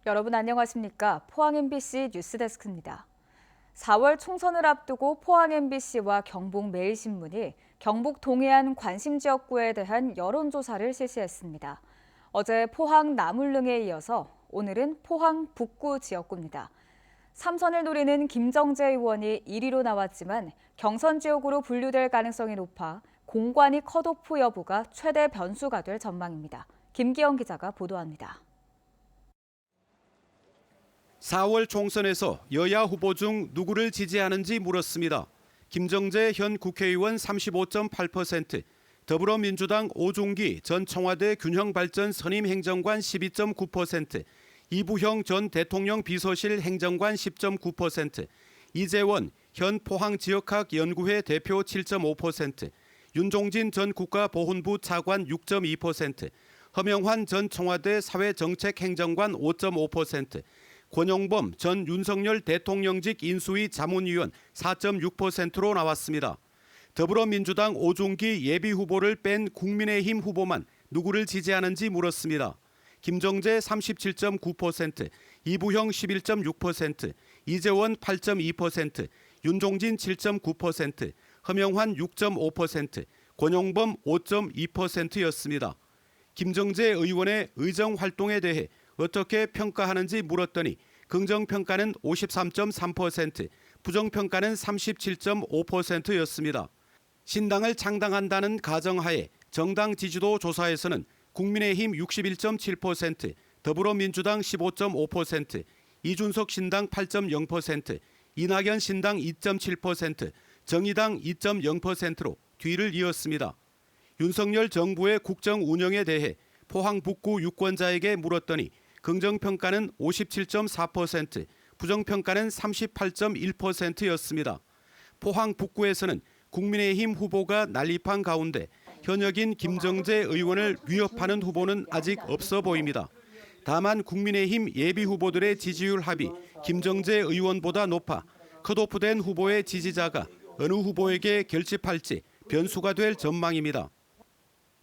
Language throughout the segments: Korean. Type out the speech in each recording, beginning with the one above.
여러분 안녕하십니까? 포항 MBC 뉴스데스크입니다. 4월 총선을 앞두고 포항 MBC와 경북 매일신문이 경북 동해안 관심 지역구에 대한 여론조사를 실시했습니다. 어제 포항 나물릉에 이어서 오늘은 포항 북구 지역구입니다. 3선을 노리는 김정재 의원이 1위로 나왔지만 경선 지역으로 분류될 가능성이 높아 공관위 컷오프 여부가 최대 변수가 될 전망입니다. 김기영 기자가 보도합니다. 4월 총선에서 여야 후보 중 누구를 지지하는지 물었습니다. 김정재 현 국회의원 35.8%, 더불어민주당 오종기 전 청와대 균형발전 선임행정관 12.9%, 이부형 전 대통령 비서실 행정관 10.9%, 이재원 현 포항지역학연구회 대표 7.5%, 윤종진 전 국가보훈부 차관 6.2%, 허명환 전 청와대 사회정책행정관 5.5%, 권영범 전 윤석열 대통령직 인수위 자문위원 4.6%로 나왔습니다. 더불어민주당 오종기 예비후보를 뺀 국민의힘 후보만 누구를 지지하는지 물었습니다. 김정재 37.9%, 이부형 11.6%, 이재원 8.2%, 윤종진 7.9%, 허명환 6.5%, 권영범 5.2%였습니다. 김정재 의원의 의정 활동에 대해 어떻게 평가하는지 물었더니 긍정평가는 53.3%, 부정평가는 37.5%였습니다. 신당을 창당한다는 가정하에 정당 지지도 조사에서는 국민의힘 61.7%, 더불어민주당 15.5%, 이준석 신당 8.0%, 이낙연 신당 2.7%, 정의당 2.0%로 뒤를 이었습니다. 윤석열 정부의 국정 운영에 대해 포항 북구 유권자에게 물었더니 긍정평가는 57.4%, 부정평가는 38.1%였습니다. 포항 북구에서는 국민의힘 후보가 난립한 가운데 현역인 김정재 의원을 위협하는 후보는 아직 없어 보입니다. 다만 국민의힘 예비후보들의 지지율 합이 김정재 의원보다 높아 컷오프된 후보의 지지자가 어느 후보에게 결집할지 변수가 될 전망입니다.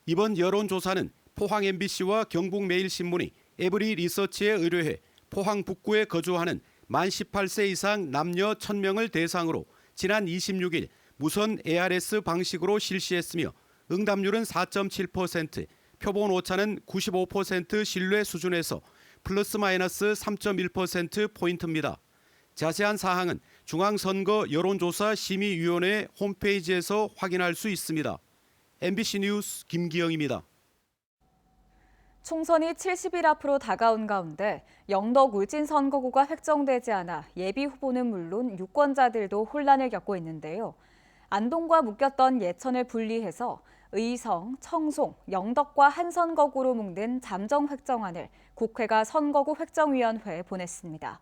이번 여론조사는 포항 MBC와 경북 매일신문이 에브리 리서치에 의뢰해 포항 북구에 거주하는 만 18세 이상 남녀 1000명을 대상으로 지난 26일 무선 ARS 방식으로 실시했으며 응답률은 4.7%, 표본 오차는 95% 신뢰 수준에서 플러스 마이너스 3.1%포인트입니다. 자세한 사항은 중앙선거 여론조사 심의위원회 홈페이지에서 확인할 수 있습니다. MBC 뉴스 김기영입니다. 총선이 70일 앞으로 다가온 가운데 영덕 울진 선거구가 획정되지 않아 예비 후보는 물론 유권자들도 혼란을 겪고 있는데요. 안동과 묶였던 예천을 분리해서 의성, 청송, 영덕과 한 선거구로 묶는 잠정 획정안을 국회가 선거구 획정위원회에 보냈습니다.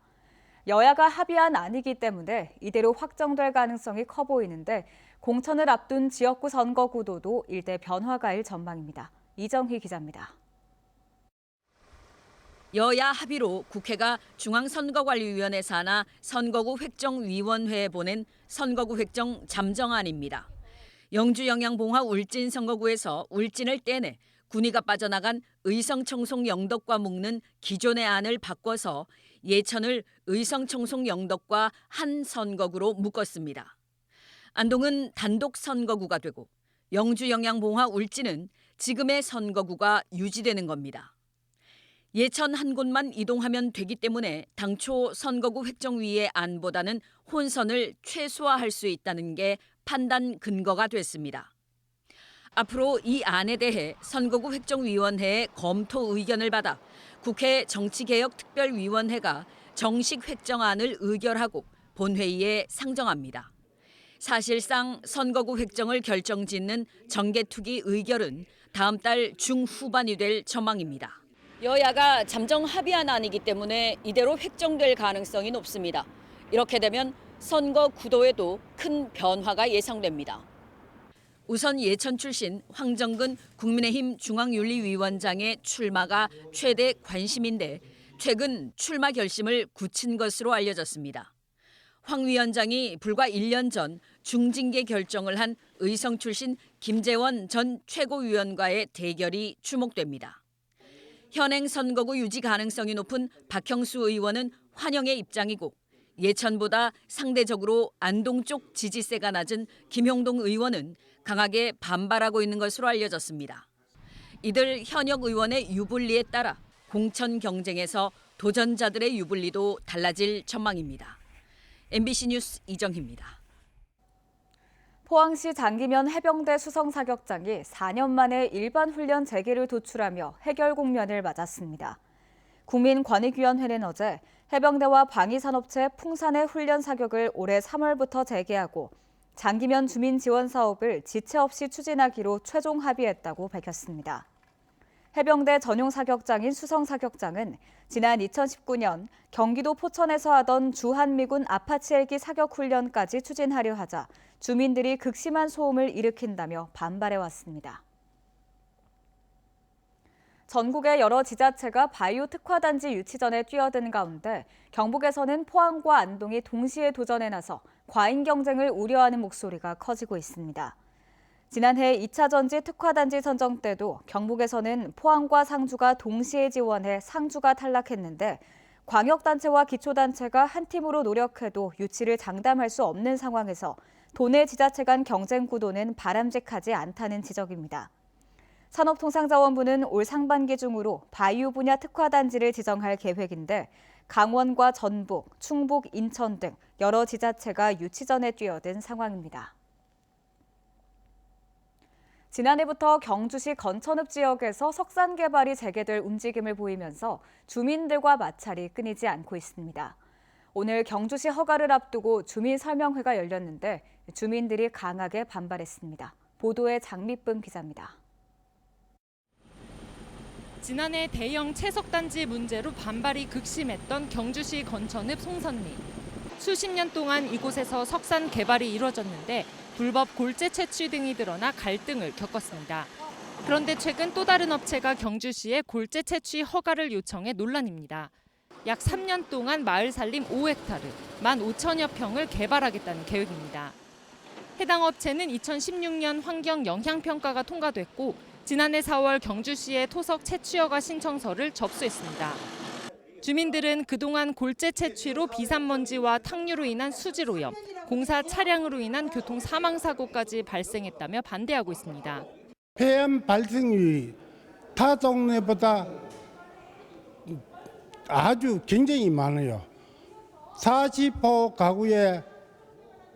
여야가 합의안 아니기 때문에 이대로 확정될 가능성이 커 보이는데 공천을 앞둔 지역구 선거 구도도 일대 변화가일 전망입니다. 이정희 기자입니다. 여야 합의로 국회가 중앙선거관리위원회 산하 선거구 획정위원회에 보낸 선거구 획정 잠정안입니다. 영주 영양봉화 울진 선거구에서 울진을 떼내 군위가 빠져나간 의성 청송 영덕과 묶는 기존의 안을 바꿔서 예천을 의성 청송 영덕과 한 선거구로 묶었습니다. 안동은 단독 선거구가 되고 영주 영양봉화 울진은 지금의 선거구가 유지되는 겁니다. 예천 한 곳만 이동하면 되기 때문에 당초 선거구 획정위의 안보다는 혼선을 최소화할 수 있다는 게 판단 근거가 됐습니다. 앞으로 이 안에 대해 선거구 획정위원회의 검토 의견을 받아 국회 정치개혁특별위원회가 정식 획정안을 의결하고 본회의에 상정합니다. 사실상 선거구 획정을 결정짓는 정개특위 의결은 다음 달 중후반이 될 전망입니다. 여야가 잠정 합의안 아니기 때문에 이대로 획정될 가능성이 높습니다. 이렇게 되면 선거 구도에도 큰 변화가 예상됩니다. 우선 예천 출신 황정근 국민의힘 중앙윤리위원장의 출마가 최대 관심인데 최근 출마 결심을 굳힌 것으로 알려졌습니다. 황 위원장이 불과 1년 전 중징계 결정을 한 의성 출신 김재원 전 최고위원과의 대결이 주목됩니다. 현행 선거구 유지 가능성이 높은 박형수 의원은 환영의 입장이고 예천보다 상대적으로 안동 쪽 지지세가 낮은 김용동 의원은 강하게 반발하고 있는 것으로 알려졌습니다. 이들 현역 의원의 유불리에 따라 공천 경쟁에서 도전자들의 유불리도 달라질 전망입니다. MBC 뉴스 이정희입니다. 포항시 장기면 해병대 수성사격장이 4년 만에 일반 훈련 재개를 도출하며 해결 국면을 맞았습니다. 국민권익위원회는 어제 해병대와 방위산업체 풍산의 훈련 사격을 올해 3월부터 재개하고 장기면 주민 지원 사업을 지체 없이 추진하기로 최종 합의했다고 밝혔습니다. 해병대 전용 사격장인 수성사격장은 지난 2019년 경기도 포천에서 하던 주한미군 아파치 헬기 사격 훈련까지 추진하려 하자 주민들이 극심한 소음을 일으킨다며 반발해왔습니다. 전국의 여러 지자체가 바이오 특화단지 유치전에 뛰어든 가운데 경북에서는 포항과 안동이 동시에 도전에 나서 과잉 경쟁을 우려하는 목소리가 커지고 있습니다. 지난해 2차 전지 특화단지 선정 때도 경북에서는 포항과 상주가 동시에 지원해 상주가 탈락했는데 광역단체와 기초단체가 한 팀으로 노력해도 유치를 장담할 수 없는 상황에서 도내 지자체 간 경쟁 구도는 바람직하지 않다는 지적입니다. 산업통상자원부는 올 상반기 중으로 바이오 분야 특화단지를 지정할 계획인데 강원과 전북, 충북, 인천 등 여러 지자체가 유치전에 뛰어든 상황입니다. 지난해부터 경주시 건천읍 지역에서 석산 개발이 재개될 움직임을 보이면서 주민들과 마찰이 끊이지 않고 있습니다. 오늘 경주시 허가를 앞두고 주민설명회가 열렸는데 주민들이 강하게 반발했습니다. 보도에 장미쁨 기자입니다. 지난해 대형 채석단지 문제로 반발이 극심했던 경주시 건천읍 송선리. 수십 년 동안 이곳에서 석산 개발이 이루어졌는데 불법 골재 채취 등이 드러나 갈등을 겪었습니다. 그런데 최근 또 다른 업체가 경주시에 골재 채취 허가를 요청해 논란입니다. 약 3년 동안 마을 살림 5헥타르, 15,000여 평을 개발하겠다는 계획입니다. 해당 업체는 2016년 환경 영향평가가 통과됐고 지난해 4월 경주시에 토석 채취 허가 신청서를 접수했습니다. 주민들은 그동안 골재 채취로 비산먼지와 탕류로 인한 수질 오염, 공사 차량으로 인한 교통 사망 사고까지 발생했다며 반대하고 있습니다. 폐암 발생률이 타 동네보다 아주 굉장히 많아요. 40호 가구에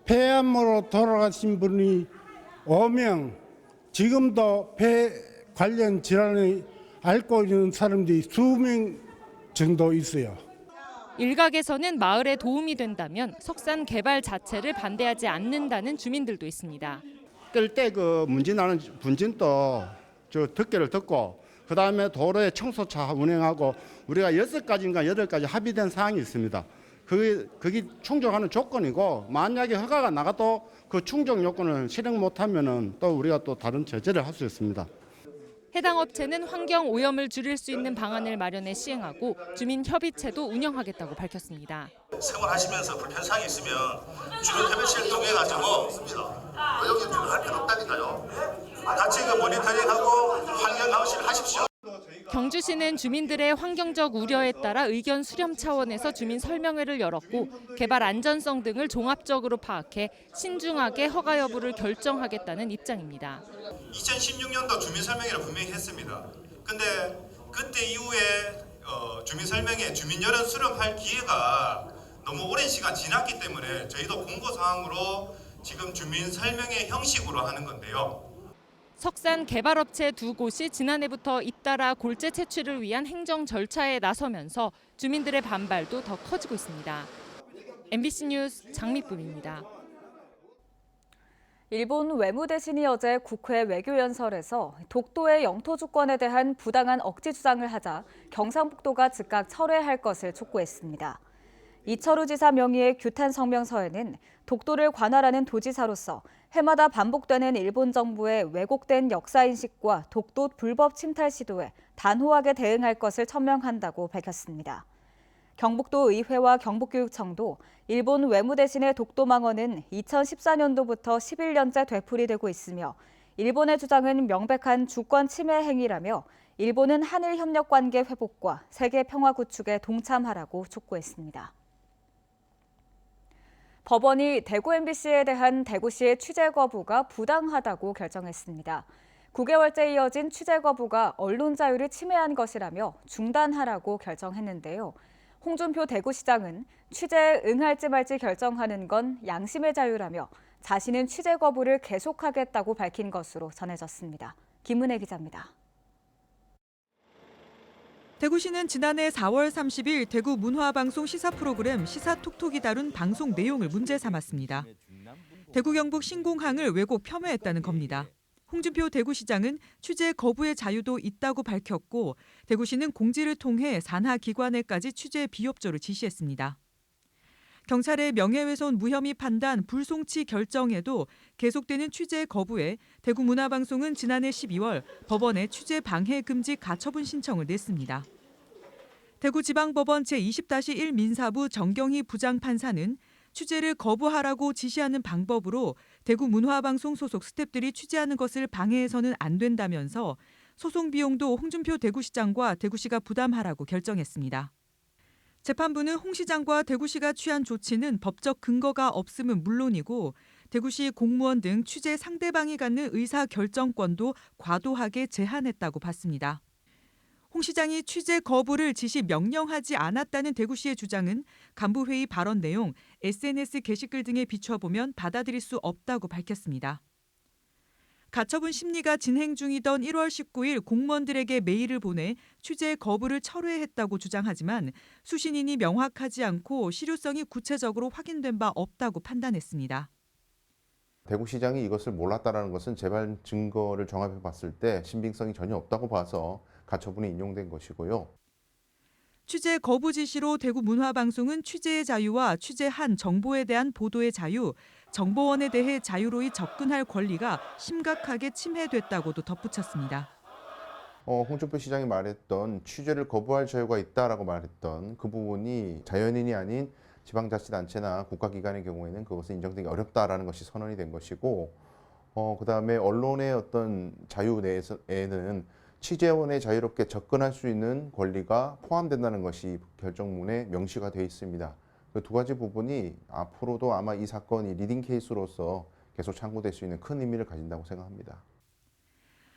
폐암으로 돌아가신 분이 5명, 지금도 폐 관련 질환을 앓고 있는 사람들이 수명 정도 있어요. 일각에서는 마을에 도움이 된다면 석산 개발 자체를 반대하지 않는다는 주민들도 있습니다. 끌 때 그 문제 나는 분진도 저 덮개를 덮고 그다음에 도로에 청소차 운행하고 우리가 6가지인가 8가지 합의된 사항이 있습니다. 그게 충족하는 조건이고 만약에 허가가 나가도 그 충족 요건을 실행 못하면은 또 우리가 또 다른 제재를 할 수 있습니다. 해당 업체는 환경 오염을 줄일 수 있는 방안을 마련해 시행하고 주민 협의체도 운영하겠다고 밝혔습니다. 생활하시면서 불편사항이 있으면 주민 협의체를 통해 가지고 여기 할 필요 없다니까요. 같이 그 모니터링하고 환경 감시를 하십시오. 경주시는 주민들의 환경적 우려에 따라 의견 수렴 차원에서 주민 설명회를 열었고 개발 안전성 등을 종합적으로 파악해 신중하게 허가 여부를 결정하겠다는 입장입니다. 2016년도 주민 설명회를 분명히 했습니다. 근데 그때 이후에 주민 설명회, 주민 여론 수렴할 기회가 너무 오랜 시간 지났기 때문에 저희도 공고 사항으로 지금 주민 설명회 형식으로 하는 건데요. 석산 개발업체 두 곳이 지난해부터 잇따라 골재 채취를 위한 행정 절차에 나서면서 주민들의 반발도 더 커지고 있습니다. MBC 뉴스 장미쁨입니다. 일본 외무대신이 어제 국회 외교연설에서 독도의 영토 주권에 대한 부당한 억지 주장을 하자 경상북도가 즉각 철회할 것을 촉구했습니다. 이철우 지사 명의의 규탄 성명서에는 독도를 관할하는 도지사로서 해마다 반복되는 일본 정부의 왜곡된 역사인식과 독도 불법 침탈 시도에 단호하게 대응할 것을 천명한다고 밝혔습니다. 경북도 의회와 경북교육청도 일본 외무대신의 독도 망언은 2014년도부터 11년째 되풀이되고 있으며 일본의 주장은 명백한 주권 침해 행위라며 일본은 한일 협력 관계 회복과 세계 평화 구축에 동참하라고 촉구했습니다. 법원이 대구 MBC에 대한 대구시의 취재 거부가 부당하다고 결정했습니다. 9개월째 이어진 취재 거부가 언론 자유를 침해한 것이라며 중단하라고 결정했는데요. 홍준표 대구시장은 취재에 응할지 말지 결정하는 건 양심의 자유라며 자신은 취재 거부를 계속하겠다고 밝힌 것으로 전해졌습니다. 김은혜 기자입니다. 대구시는 지난해 4월 30일 대구 문화방송 시사 프로그램 시사톡톡이 다룬 방송 내용을 문제 삼았습니다. 대구 경북 신공항을 왜곡 폄훼했다는 겁니다. 홍준표 대구시장은 취재 거부의 자유도 있다고 밝혔고 대구시는 공지를 통해 산하 기관에까지 취재 비협조를 지시했습니다. 경찰의 명예훼손 무혐의 판단 불송치 결정에도 계속되는 취재 거부에 대구문화방송은 지난해 12월 법원에 취재 방해 금지 가처분 신청을 냈습니다. 대구지방법원 제20-1 민사부 정경희 부장판사는 취재를 거부하라고 지시하는 방법으로 대구문화방송 소속 스태프들이 취재하는 것을 방해해서는 안 된다면서 소송 비용도 홍준표 대구시장과 대구시가 부담하라고 결정했습니다. 재판부는 홍 시장과 대구시가 취한 조치는 법적 근거가 없음은 물론이고 대구시 공무원 등 취재 상대방이 갖는 의사결정권도 과도하게 제한했다고 봤습니다. 홍 시장이 취재 거부를 지시 명령하지 않았다는 대구시의 주장은 간부회의 발언 내용, SNS 게시글 등에 비춰보면 받아들일 수 없다고 밝혔습니다. 가처분 심리가 진행 중이던 1월 19일 공무원들에게 메일을 보내 취재 거부를 철회했다고 주장하지만 수신인이 명확하지 않고 실효성이 구체적으로 확인된 바 없다고 판단했습니다. 대구시장이 이것을 몰랐다는 것은 재반 증거를 종합해 봤을 때 신빙성이 전혀 없다고 봐서 가처분이 인용된 것이고요. 취재 거부 지시로 대구문화방송은 취재의 자유와 취재한 정보에 대한 보도의 자유, 정보원에 대해 자유로이 접근할 권리가 심각하게 침해됐다고도 덧붙였습니다. 홍준표 시장이 말했던 취재를 거부할 자유가 있다라고 말했던 그 부분이 자연인이 아닌 지방자치단체나 국가기관의 경우에는 그것은 인정되기 어렵다라는 것이 선언이 된 것이고, 그다음에 언론의 어떤 자유 내에는 취재원에 자유롭게 접근할 수 있는 권리가 포함된다는 것이 결정문에 명시가 되어 있습니다. 그 두 가지 부분이 앞으로도 아마 이 사건이 리딩 케이스로서 계속 참고될 수 있는 큰 의미를 가진다고 생각합니다.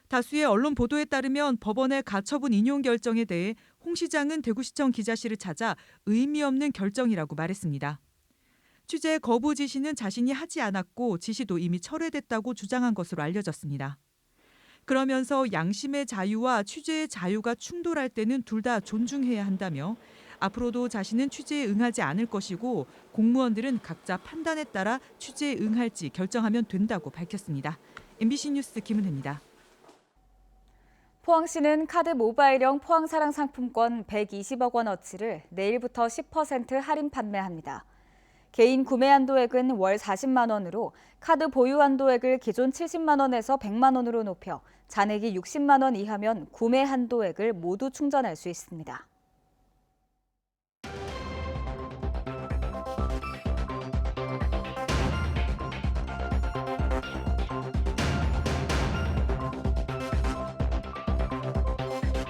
다수의 언론 보도에 따르면 법원의 가처분 인용 결정에 대해 홍 시장은 대구시청 기자실을 찾아 의미 없는 결정이라고 말했습니다. 취재 거부 지시는 자신이 하지 않았고 지시도 이미 철회됐다고 주장한 것으로 알려졌습니다. 그러면서 양심의 자유와 취재의 자유가 충돌할 때는 둘 다 존중해야 한다며 앞으로도 자신은 취재에 응하지 않을 것이고 공무원들은 각자 판단에 따라 취재에 응할지 결정하면 된다고 밝혔습니다. MBC 뉴스 김은혜입니다. 포항시는 카드 모바일형 포항사랑 상품권 120억 원어치를 내일부터 10% 할인 판매합니다. 개인 구매 한도액은 월 40만 원으로 카드 보유 한도액을 기존 70만 원에서 100만 원으로 높여 잔액이 60만 원 이하면 구매 한도액을 모두 충전할 수 있습니다.